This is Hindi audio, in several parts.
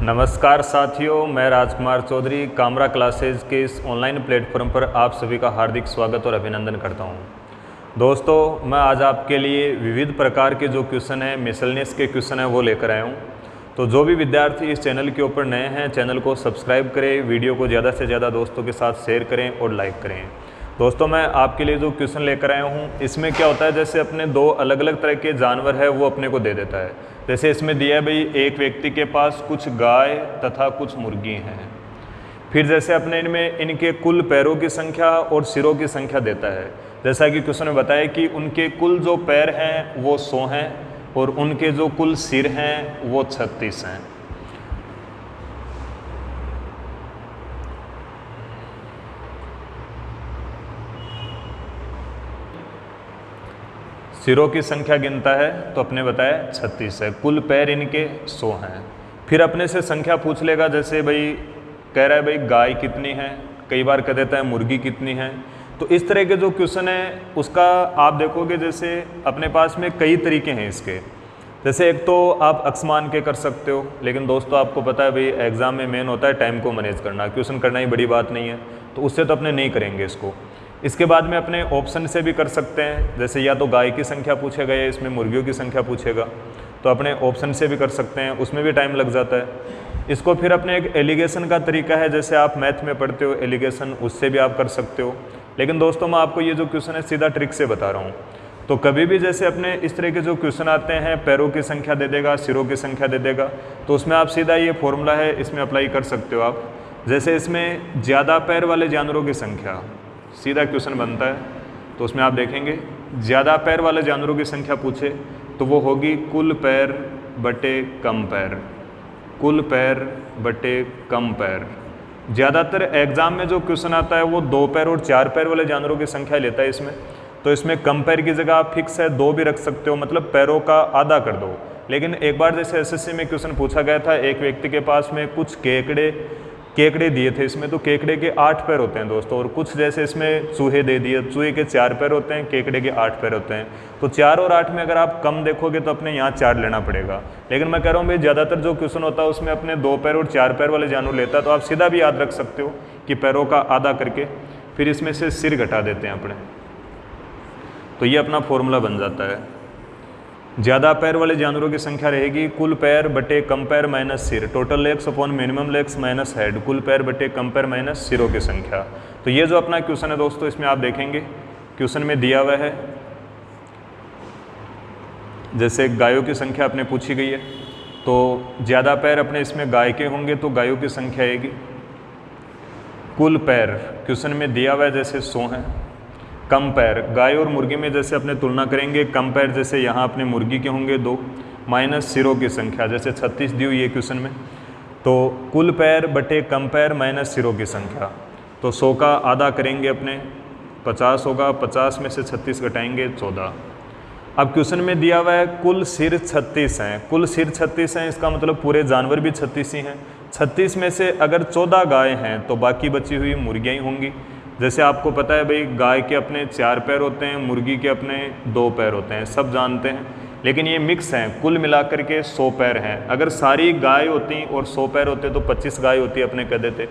नमस्कार साथियों, मैं राजकुमार चौधरी कामरा क्लासेज के इस ऑनलाइन प्लेटफॉर्म पर आप सभी का हार्दिक स्वागत और अभिनंदन करता हूं। दोस्तों, मैं आज आपके लिए विविध प्रकार के जो क्वेश्चन हैं, मिसलेनियस के क्वेश्चन हैं, वो लेकर आया हूं। तो जो भी विद्यार्थी इस चैनल के ऊपर नए हैं, चैनल को सब्सक्राइब करें, वीडियो को ज़्यादा से ज़्यादा दोस्तों के साथ शेयर करें और लाइक करें। दोस्तों, मैं आपके लिए जो क्वेश्चन लेकर आया हूँ, इसमें क्या होता है, जैसे अपने दो अलग अलग तरह के जानवर है वो अपने को दे देता है। जैसे इसमें दिया है भाई, एक व्यक्ति के पास कुछ गाय तथा कुछ मुर्गी हैं। फिर जैसे अपने इनमें इनके कुल पैरों की संख्या और सिरों की संख्या देता है। जैसा कि क्वेश्चन में बताया कि उनके कुल जो पैर हैं वो 100 हैं और उनके जो कुल सिर हैं वो 36 हैं। सिरों की संख्या गिनता है तो अपने बताया 36 है, कुल पैर इनके 100 हैं। फिर अपने से संख्या पूछ लेगा, जैसे भाई कह रहा है भाई गाय कितनी है, कई बार कह देता है मुर्गी कितनी है। तो इस तरह के जो क्वेश्चन है उसका आप देखोगे, जैसे अपने पास में कई तरीके हैं इसके। जैसे एक तो आप अक्स मान के कर सकते हो, लेकिन दोस्तों आपको पता है भाई एग्जाम में मेन होता है टाइम को मैनेज करना, क्वेश्चन करना ही बड़ी बात नहीं है, तो उससे तो अपने नहीं करेंगे इसको। इसके बाद में अपने ऑप्शन से भी कर सकते हैं, जैसे या तो गाय की संख्या पूछेगा या इसमें मुर्गियों की संख्या पूछेगा, तो अपने ऑप्शन से भी कर सकते हैं, उसमें भी टाइम लग जाता है। इसको फिर अपने एक एलिगेशन का तरीका है, जैसे आप मैथ में पढ़ते हो एलिगेशन, उससे भी आप कर सकते हो। लेकिन दोस्तों मैं आपको ये जो क्वेश्चन है सीधा ट्रिक से बता रहा हूँ। तो कभी भी जैसे अपने इस तरह के जो क्वेश्चन आते हैं, पैरों की संख्या दे देगा, सिरों की संख्या दे देगा, तो उसमें आप सीधा ये फॉर्मूला है इसमें अप्लाई कर सकते हो आप। जैसे इसमें ज़्यादा पैर वाले जानवरों की संख्या, सीधा क्वेश्चन बनता है, तो उसमें आप देखेंगे ज़्यादा पैर वाले जानवरों की संख्या पूछे तो वो होगी कुल पैर बटे कम पैर, कुल पैर बटे कम पैर। ज़्यादातर एग्जाम में जो क्वेश्चन आता है वो 2 पैर और 4 पैर वाले जानवरों की संख्या लेता है इसमें। तो इसमें कम पैर की जगह आप फिक्स है 2 भी रख सकते हो, मतलब पैरों का आधा कर दो। लेकिन एक बार जैसे एसएससी में क्वेश्चन पूछा गया था, एक व्यक्ति के पास में कुछ केकड़े दिए थे इसमें, तो केकड़े के 8 पैर होते हैं दोस्तों, और कुछ जैसे इसमें चूहे दे दिए, चूहे के 4 पैर होते हैं, केकड़े के 8 पैर होते हैं। तो 4 और 8 में अगर आप कम देखोगे तो अपने यहाँ 4 लेना पड़ेगा। लेकिन मैं कह रहा हूँ भाई ज़्यादातर जो क्वेश्चन होता है उसमें अपने 2 पैर और 4 पैर वाले जानवर लेता है, तो आप सीधा भी याद रख सकते हो कि पैरों का आधा करके फिर इसमें से सिर घटा देते हैं अपने, तो ये अपना फॉर्मूला बन जाता है। ज़्यादा पैर वाले जानवरों की संख्या रहेगी कुल पैर बटे कम पैर माइनस सिर, total legs upon minimum legs minus head, कुल पैर बटे कम पैर माइनस सिरों की संख्या। तो ये जो अपना क्वेश्चन है दोस्तों, इसमें आप देखेंगे क्वेश्चन में दिया हुआ है, जैसे गायों की संख्या अपने पूछी गई है, तो ज़्यादा पैर अपने इसमें गाय के होंगे तो गायों की संख्या आएगी। कुल पैर क्वेश्चन में दिया हुआ है जैसे 100 है। कम पैर गाय और मुर्गी में जैसे अपने तुलना करेंगे, कम पैर जैसे यहाँ अपने मुर्गी के होंगे 2, माइनस सिरों की संख्या जैसे 36 दी हुई है क्वेश्चन में, तो कुल पैर बटे कम पैर माइनस सिरों की संख्या। तो 100 का आधा करेंगे अपने 50 होगा, 50 में से 36 घटाएंगे 14। अब क्वेश्चन में दिया हुआ है कुल सिर 36 हैं, कुल सिर 36 हैं, इसका मतलब पूरे जानवर भी 36 ही हैं। 36 में से अगर 14 गाय हैं तो बाकी बची हुई मुर्गियाँ ही होंगी। जैसे आपको पता है भाई गाय के अपने 4 पैर होते हैं, मुर्गी के अपने 2 पैर होते हैं, सब जानते हैं। लेकिन ये मिक्स हैं, कुल मिलाकर के 100 पैर हैं। अगर सारी गाय होती और 100 पैर होते तो 25 गाय होती अपने कह देते।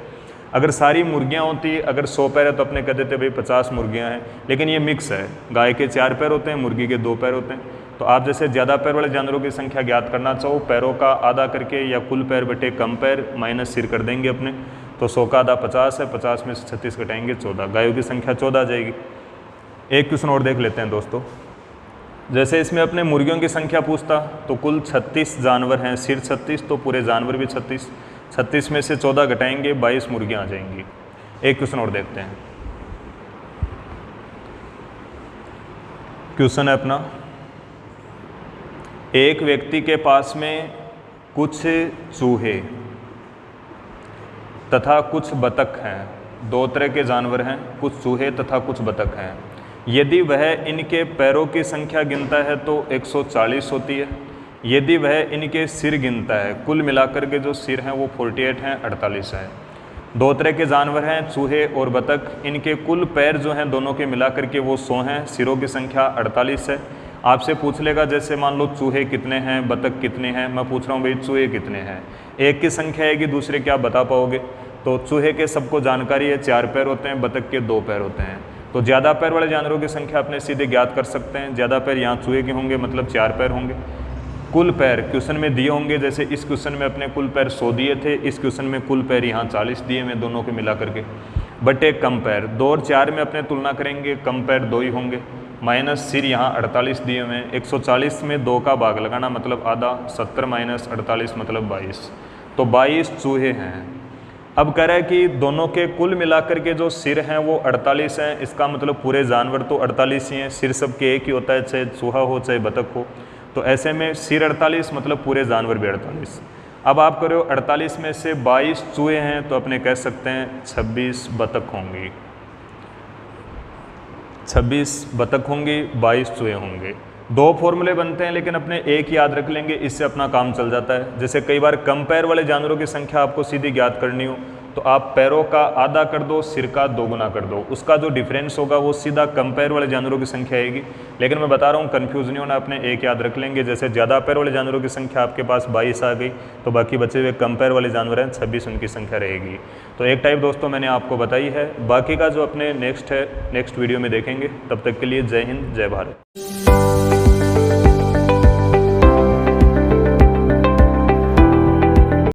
अगर सारी मुर्गियां होती, अगर 100 पैर है तो अपने कह देते भाई 50 मुर्गियां हैं। लेकिन ये मिक्स है, गाय के 4 पैर होते हैं, मुर्गी के 2 पैर होते हैं। तो आप जैसे ज़्यादा पैर वाले जानवरों की संख्या ज्ञात करना चाहो, पैरों का आधा करके या कुल पैर बटे कम पैर माइनस सिर कर देंगे अपने, तो 100 का आधा 50 है, 50 में से 36 घटाएंगे 14, गायों की संख्या 14 आ जाएगी। एक क्वेश्चन और देख लेते हैं दोस्तों। जैसे इसमें अपने मुर्गियों की संख्या पूछता तो कुल 36 जानवर हैं, सिर 36 तो पूरे जानवर भी 36, 36 में से 14 घटाएंगे 22 मुर्गियाँ आ जाएंगी। एक क्वेश्चन और देखते हैं। क्वेश्चन है अपना, एक व्यक्ति के पास में कुछ चूहे तथा कुछ बतख हैं। 2 तरह के जानवर हैं, कुछ चूहे तथा कुछ बतख हैं। यदि वह इनके पैरों की संख्या गिनता है तो 140 होती है। यदि वह इनके सिर गिनता है, कुल मिलाकर के जो सिर हैं वो 48 हैं, 48 हैं। 2 तरह के जानवर हैं, चूहे और बतख। इनके कुल पैर जो हैं दोनों के मिलाकर के वो 100 हैं, सिरों की संख्या 48 है। आपसे पूछ लेगा जैसे मान लो चूहे कितने हैं, बतख कितने हैं, मैं पूछ रहा हूँ भाई चूहे कितने हैं। एक की संख्या आएगी, दूसरे क्या बता पाओगे? तो चूहे के सबको जानकारी है 4 पैर होते हैं, बतख के 2 पैर होते हैं। तो ज़्यादा पैर वाले जानवरों की संख्या अपने सीधे ज्ञात कर सकते हैं। ज़्यादा पैर यहाँ चूहे के होंगे, मतलब 4 पैर होंगे। कुल पैर क्वेश्चन में दिए होंगे, जैसे इस क्वेश्चन में अपने कुल पैर 100 दिए थे, इस क्वेश्चन में कुल पैर यहाँ 40 दिए हैं, दोनों को मिला करके। बटे कम पैर 2 और 4 में अपने तुलना करेंगे, कम पैर 2 ही होंगे। माइनस सिर यहाँ 48 दिए हुए हैं, 140 में 2 का भाग लगाना मतलब आधा, 70 माइनस 48 मतलब 22। तो 22 चूहे हैं। अब कह रहा है कि दोनों के कुल मिलाकर के जो सिर हैं वो 48 हैं। इसका मतलब पूरे जानवर तो 48 ही हैं, सिर सबके एक ही होता है, चाहे चूहा हो चाहे बतख हो। तो ऐसे में सिर 48 मतलब पूरे जानवर भी 48। अब आप करो 48 में से 22 चूहे हैं, तो अपने कह सकते हैं 26 बतख होंगी। 26 बतख होंगी, 22 चूहे होंगे। 2 फॉर्मूले बनते हैं, लेकिन अपने एक याद रख लेंगे, इससे अपना काम चल जाता है। जैसे कई बार कम पैर वाले जानवरों की संख्या आपको सीधी ज्ञात करनी हो, तो आप पैरों का आधा कर दो, सिर का 2 गुना कर दो, उसका जो डिफरेंस होगा वो सीधा कम पैर वाले जानवरों की संख्या आएगी। लेकिन मैं बता रहा हूँ कन्फ्यूज़ नहीं होना, अपने एक याद रख लेंगे। जैसे ज़्यादा पैर वाले जानवरों की संख्या आपके पास 22 आ गई, तो बाकी बचे हुए कम पैर वाले जानवर हैं 26 उनकी संख्या रहेगी। तो एक टाइप दोस्तों मैंने आपको बताई है, बाकी का जो अपने नेक्स्ट वीडियो में देखेंगे। तब तक के लिए जय हिंद, जय भारत।